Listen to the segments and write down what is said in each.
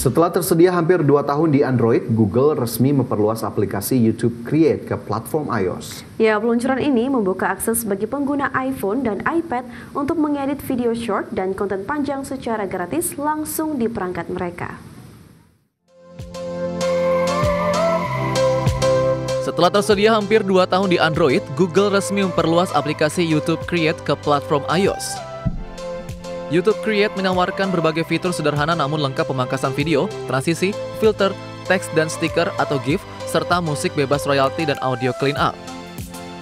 Setelah tersedia hampir 2 tahun di Android, Google resmi memperluas aplikasi YouTube Create ke platform iOS. Ya, peluncuran ini membuka akses bagi pengguna iPhone dan iPad untuk mengedit video short dan konten panjang secara gratis langsung di perangkat mereka. Setelah tersedia hampir 2 tahun di Android, Google resmi memperluas aplikasi YouTube Create ke platform iOS. YouTube Create menawarkan berbagai fitur sederhana namun lengkap pemangkasan video, transisi, filter, teks dan stiker atau GIF, serta musik bebas royalti dan audio clean up.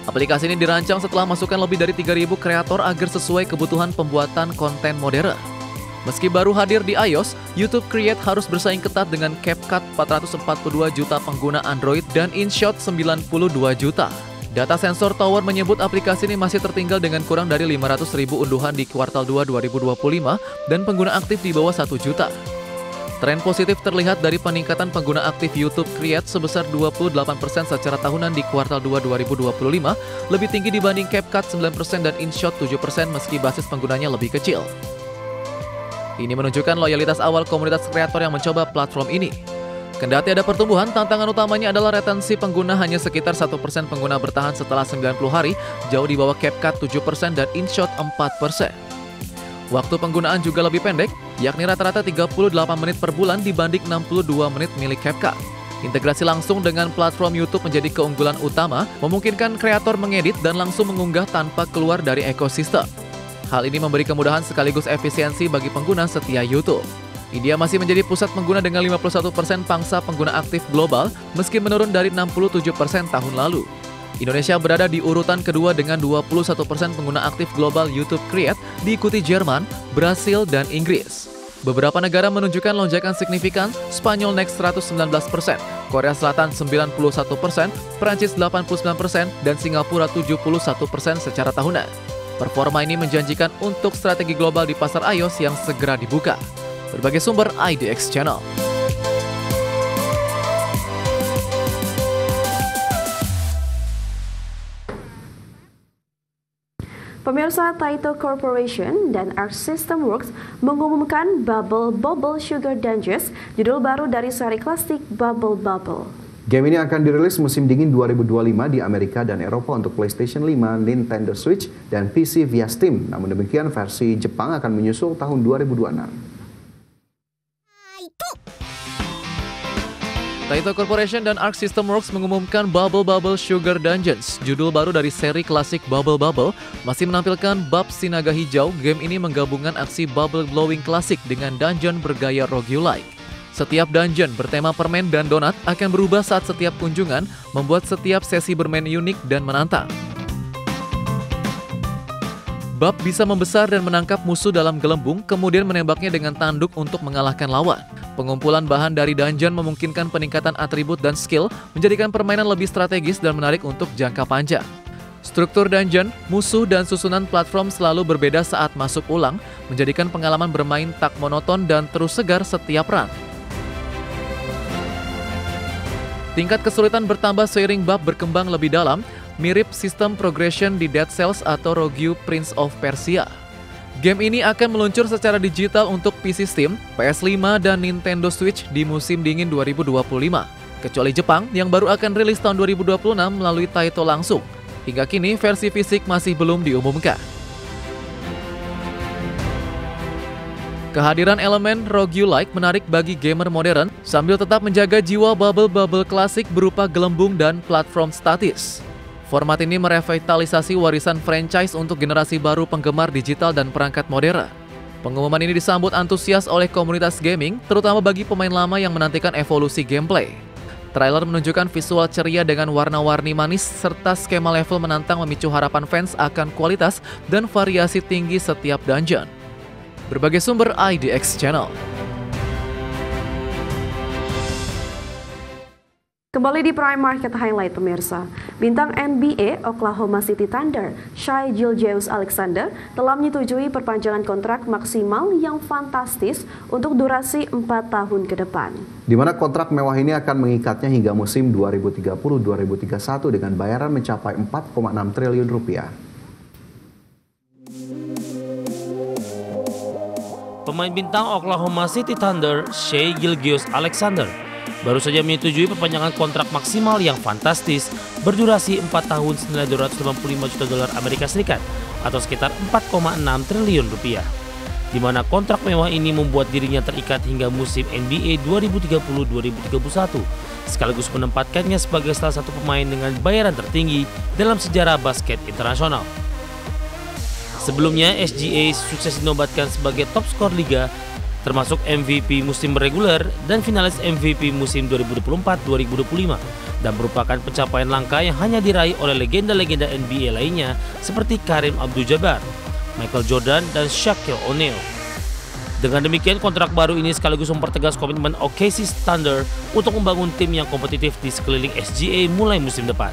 Aplikasi ini dirancang setelah masukan lebih dari 3.000 kreator agar sesuai kebutuhan pembuatan konten modern. Meski baru hadir di iOS, YouTube Create harus bersaing ketat dengan CapCut 442 juta pengguna Android dan InShot 92 juta. Data sensor Tower menyebut aplikasi ini masih tertinggal dengan kurang dari 500.000 unduhan di kuartal 2 2025 dan pengguna aktif di bawah 1 juta. Tren positif terlihat dari peningkatan pengguna aktif YouTube Create sebesar 28% secara tahunan di kuartal 2 2025, lebih tinggi dibanding CapCut 9% dan InShot 7% meski basis penggunanya lebih kecil. Ini menunjukkan loyalitas awal komunitas kreator yang mencoba platform ini. Kendati ada pertumbuhan, tantangan utamanya adalah retensi pengguna hanya sekitar 1% pengguna bertahan setelah 90 hari, jauh di bawah CapCut 7% dan InShot 4%. Waktu penggunaan juga lebih pendek, yakni rata-rata 38 menit per bulan dibanding 62 menit milik CapCut. Integrasi langsung dengan platform YouTube menjadi keunggulan utama, memungkinkan kreator mengedit dan langsung mengunggah tanpa keluar dari ekosistem. Hal ini memberi kemudahan sekaligus efisiensi bagi pengguna setia YouTube. India masih menjadi pusat pengguna dengan 51% pangsa pengguna aktif global, meski menurun dari 67% tahun lalu. Indonesia berada di urutan kedua dengan 21% pengguna aktif global YouTube Create, diikuti Jerman, Brasil, dan Inggris. Beberapa negara menunjukkan lonjakan signifikan, Spanyol naik 119%, Korea Selatan 91%, Prancis 89%, dan Singapura 71% secara tahunan. Performa ini menjanjikan untuk strategi global di pasar iOS yang segera dibuka. Berbagai sumber IDX Channel. Pemirsa, Taito Corporation dan Arc System Works mengumumkan Bubble Bobble Sugar Dungeons, judul baru dari seri klasik Bubble Bobble. Game ini akan dirilis musim dingin 2025 di Amerika dan Eropa untuk PlayStation 5, Nintendo Switch, dan PC via Steam. Namun demikian, versi Jepang akan menyusul tahun 2026. Taito Corporation dan Arc System Works mengumumkan Bubble Bobble Sugar Dungeons, judul baru dari seri klasik Bubble Bobble, masih menampilkan bab Sinaga Hijau. Game ini menggabungkan aksi bubble blowing klasik dengan dungeon bergaya roguelike. Setiap dungeon bertema permen dan donat akan berubah saat setiap kunjungan, membuat setiap sesi bermain unik dan menantang. Bab bisa membesar dan menangkap musuh dalam gelembung, kemudian menembaknya dengan tanduk untuk mengalahkan lawan. Pengumpulan bahan dari dungeon memungkinkan peningkatan atribut dan skill, menjadikan permainan lebih strategis dan menarik untuk jangka panjang. Struktur dungeon, musuh, dan susunan platform selalu berbeda saat masuk ulang, menjadikan pengalaman bermain tak monoton dan terus segar setiap run. Tingkat kesulitan bertambah seiring bab berkembang lebih dalam, mirip sistem progression di Dead Cells atau Rogue Prince of Persia. Game ini akan meluncur secara digital untuk PC Steam, PS5, dan Nintendo Switch di musim dingin 2025. Kecuali Jepang yang baru akan rilis tahun 2026 melalui Taito langsung. Hingga kini versi fisik masih belum diumumkan. Kehadiran elemen roguelike menarik bagi gamer modern sambil tetap menjaga jiwa bubble-bubble klasik berupa gelembung dan platform statis. Format ini merevitalisasi warisan franchise untuk generasi baru penggemar digital dan perangkat modern. Pengumuman ini disambut antusias oleh komunitas gaming, terutama bagi pemain lama yang menantikan evolusi gameplay. Trailer menunjukkan visual ceria dengan warna-warni manis serta skema level menantang memicu harapan fans akan kualitas dan variasi tinggi setiap dungeon. Berbagai sumber IDX Channel. Kembali di Prime Market Highlight, pemirsa. Bintang NBA Oklahoma City Thunder, Shai Gilgeous-Alexander, telah menyetujui perpanjangan kontrak maksimal yang fantastis untuk durasi 4 tahun ke depan. Di mana kontrak mewah ini akan mengikatnya hingga musim 2030-2031 dengan bayaran mencapai 4,6 triliun rupiah. pemain bintang Oklahoma City Thunder, Shai Gilgeous-Alexander, baru saja menyetujui perpanjangan kontrak maksimal yang fantastis berdurasi 4 tahun senilai $255 juta Amerika Serikat atau sekitar 4,6 triliun rupiah. Di mana kontrak mewah ini membuat dirinya terikat hingga musim NBA 2030-2031, sekaligus menempatkannya sebagai salah satu pemain dengan bayaran tertinggi dalam sejarah basket internasional. Sebelumnya, SGA sukses dinobatkan sebagai top skor liga, termasuk MVP musim reguler dan finalis MVP musim 2024-2025, dan merupakan pencapaian langka yang hanya diraih oleh legenda-legenda NBA lainnya seperti Kareem Abdul-Jabbar, Michael Jordan, dan Shaquille O'Neal. Dengan demikian, kontrak baru ini sekaligus mempertegas komitmen OKC Thunder untuk membangun tim yang kompetitif di sekeliling SGA mulai musim depan.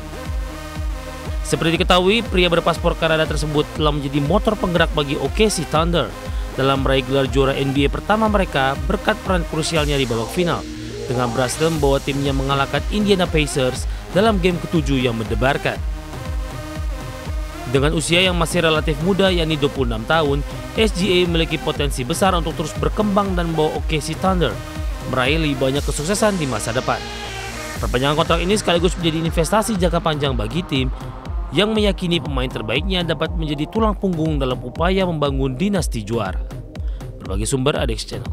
Seperti diketahui, pria berpaspor Kanada tersebut telah menjadi motor penggerak bagi OKC Thunder dalam meraih gelar juara NBA pertama mereka berkat peran krusialnya di babak final, dengan berhasil membawa timnya mengalahkan Indiana Pacers dalam game ke-7 yang mendebarkan. Dengan usia yang masih relatif muda yakni 26 tahun, SGA memiliki potensi besar untuk terus berkembang dan membawa OKC Thunder meraih lebih banyak kesuksesan di masa depan. Perpanjangan kontrak ini sekaligus menjadi investasi jangka panjang bagi tim yang meyakini pemain terbaiknya dapat menjadi tulang punggung dalam upaya membangun dinasti juara. Berbagai sumber ADX Channel.